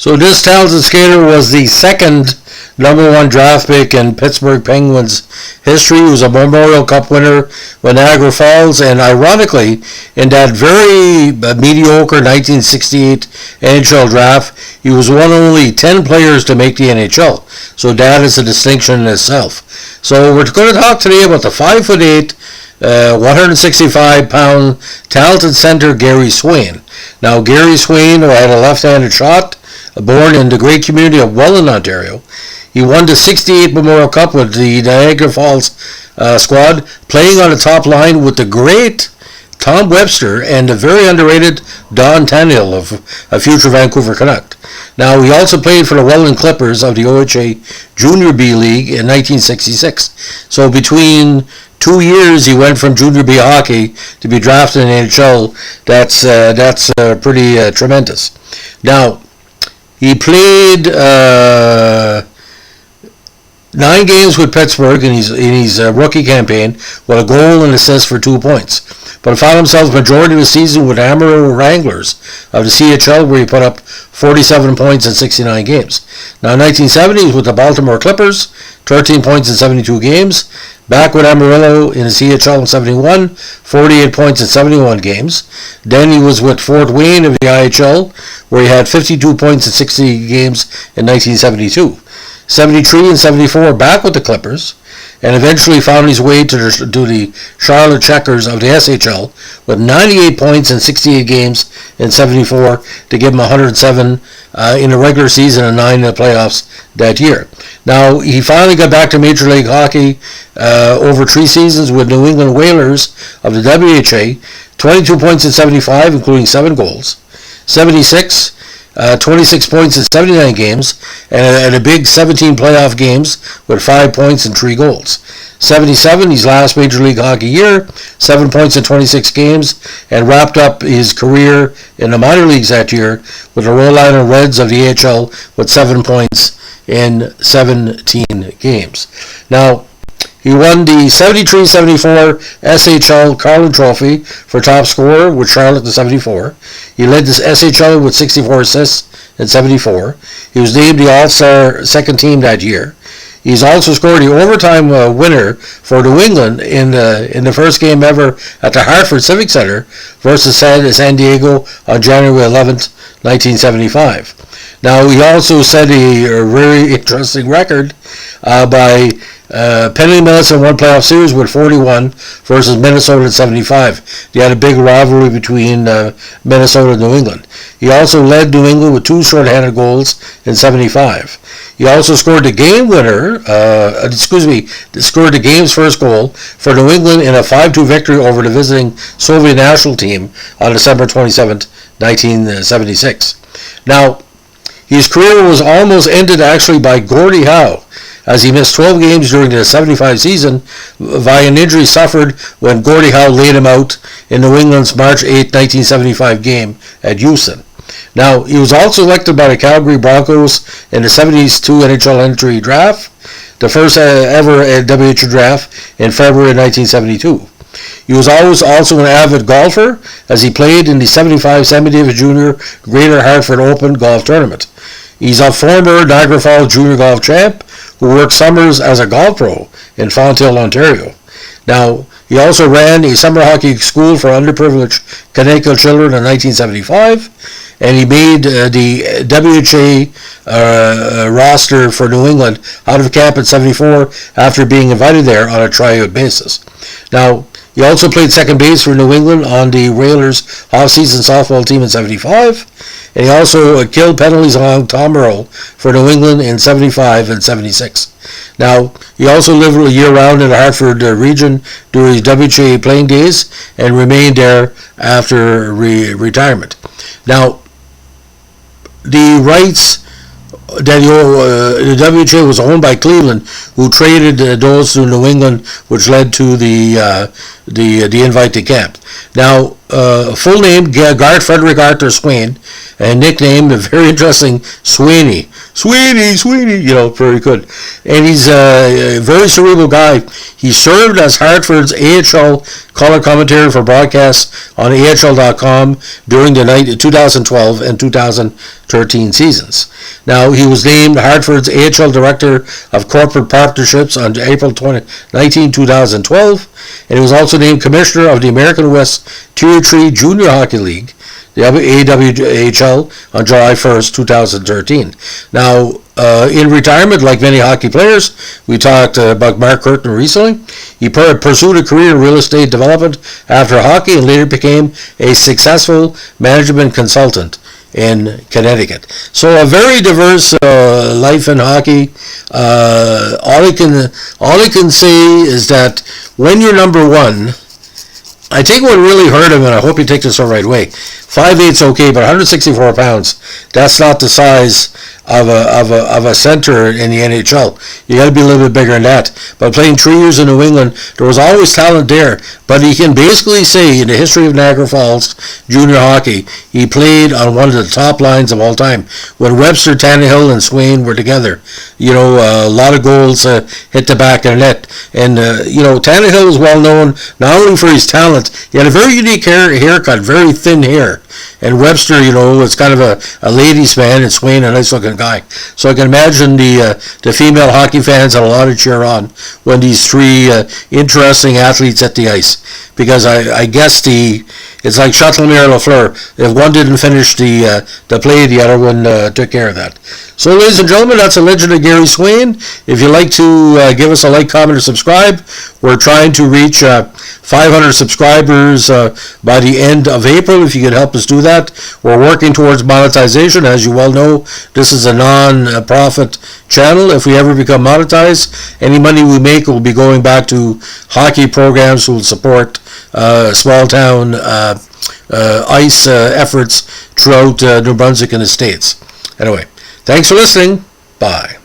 So this talented skater was the second number one draft pick in Pittsburgh Penguins history. He was a Memorial Cup winner with Niagara Falls, and ironically, in that very mediocre 1968 NHL draft, he was one of only 10 players to make the NHL. So that is a distinction in itself. So we're going to talk today about the 5'8", 165-pound talented center Garry Swain. Now, Garry Swain had a left-handed shot, born in the great community of Welland, Ontario. He won the 68 Memorial Cup with the Niagara Falls squad, playing on the top line with the great Tom Webster and the very underrated Don Tannehill of a future Vancouver Canuck. Now, he also played for the Welland Clippers of the OHA Junior B League in 1966. So between 2 years, he went from Junior B hockey to be drafted in the NHL. That's pretty tremendous. Now, he played 9 games with Pittsburgh in his rookie campaign with a goal and assist for 2 points. But found himself majority of the season with Amarillo Wranglers of the CHL, where he put up 47 points in 69 games. Now, in 1970s with the Baltimore Clippers, 13 points in 72 games. Back with Amarillo in the CHL in 71, 48 points in 71 games. Then he was with Fort Wayne of the IHL, where he had 52 points in 60 games in 1972. 73 and 74 back with the Clippers, and eventually found his way to the Charlotte Checkers of the SHL with 98 points in 68 games in 74 to give him 107 in the regular season and 9 in the playoffs that year. Now, he finally got back to Major League Hockey over 3 seasons with New England Whalers of the WHA, 22 points in 75, including 7 goals. 76, 26 points in 79 games, and a big 17 playoff games with 5 points and 3 goals. 77, his last Major League Hockey year, 7 points in 26 games, and wrapped up his career in the minor leagues that year with the Rhode Island Reds of the AHL with 7 points in 17 games. Now, he won the 73-74 SHL Carlin Trophy for top scorer with Charlotte in 74. He led the SHL with 64 assists in 74. He was named the All-Star second team that year. He's also scored the overtime winner for New England in the first game ever at the Hartford Civic Center versus San Diego on January 11th, 1975. Now, he also set a very interesting record by penalty minutes in one playoff series with 41 versus Minnesota in 75. They had a big rivalry between Minnesota and New England. He also led New England with 2 shorthanded goals in 75. He also scored the game winner, scored the game's first goal for New England in a 5-2 victory over the visiting Soviet national team on December 27, 1976. Now, his career was almost ended actually by Gordie Howe, as he missed 12 games during the 75 season via an injury suffered when Gordie Howe laid him out in New England's March 8, 1975 game at Houston. Now, he was also elected by the Calgary Broncos in the 72 NHL entry draft, the first ever WHA draft in February 1972. He was always also an avid golfer, as he played in the 75 Semi-Davis Junior Greater Hartford Open Golf Tournament. He's a former Niagara Falls Junior Golf champ who worked summers as a golf pro in Fonthill, Ontario. Now, he also ran a summer hockey school for underprivileged Canadian children in 1975, and he made the WHA roster for New England out of camp in 74 after being invited there on a tryout basis. Now, he also played second base for New England on the Whalers off-season softball team in 75, and he also killed penalties along Tom Earl for New England in 75 and 76. Now, he also lived year-round in the Hartford region during his WHA playing days and remained there after retirement. Now, the rights that the WHA was owned by Cleveland, who traded those to New England, which led to the invite to camp. Now, full name, Garth Frederick Arthur Swain, and nickname, very interesting, Sweeney. Sweeney, very good. And he's a very cerebral guy. He served as Hartford's AHL color commentator for broadcasts on AHL.com during the 2012 and 2013 seasons. Now, he was named Hartford's AHL Director of Corporate Partnerships on April 19, 2012, and he was also named Commissioner of the American West Tier 3 Junior Hockey League, the AWHL, on July 1st, 2013. Now, in retirement, like many hockey players, we talked about Mark Curtin recently. He pursued a career in real estate development after hockey and later became a successful management consultant in Connecticut. So a very diverse life in hockey. All I can say is that when you're number one, I think what really hurt him, and I hope you take this the right way, 5'8's okay, but 164 pounds, that's not the size of a center in the NHL. You got to be a little bit bigger than that. But playing 3 years in New England, there was always talent there. But he can basically say, in the history of Niagara Falls junior hockey, he played on one of the top lines of all time. When Webster, Tannehill, and Swain were together, a lot of goals hit the back of the net. And Tannehill is well known not only for his talent, he had a very unique haircut, very thin hair. And Webster, was kind of a ladies' man, and Swain, a nice-looking guy. So I can imagine the female hockey fans had a lot of cheer on when these three interesting athletes hit the ice. Because I guess it's like Châteauneuf or Lafleur. If one didn't finish the play, the other one took care of that. So, ladies and gentlemen, that's a legend of Garry Swain. If you'd like to give us a like, comment, or subscribe, we're trying to reach 500 subscribers by the end of April. If you could help us do that, we're working towards monetization. As you well know, this is a non-profit channel. If we ever become monetized, any money we make will be going back to hockey programs who will support small town ice efforts throughout New Brunswick and the States. Anyway, thanks for listening. Bye.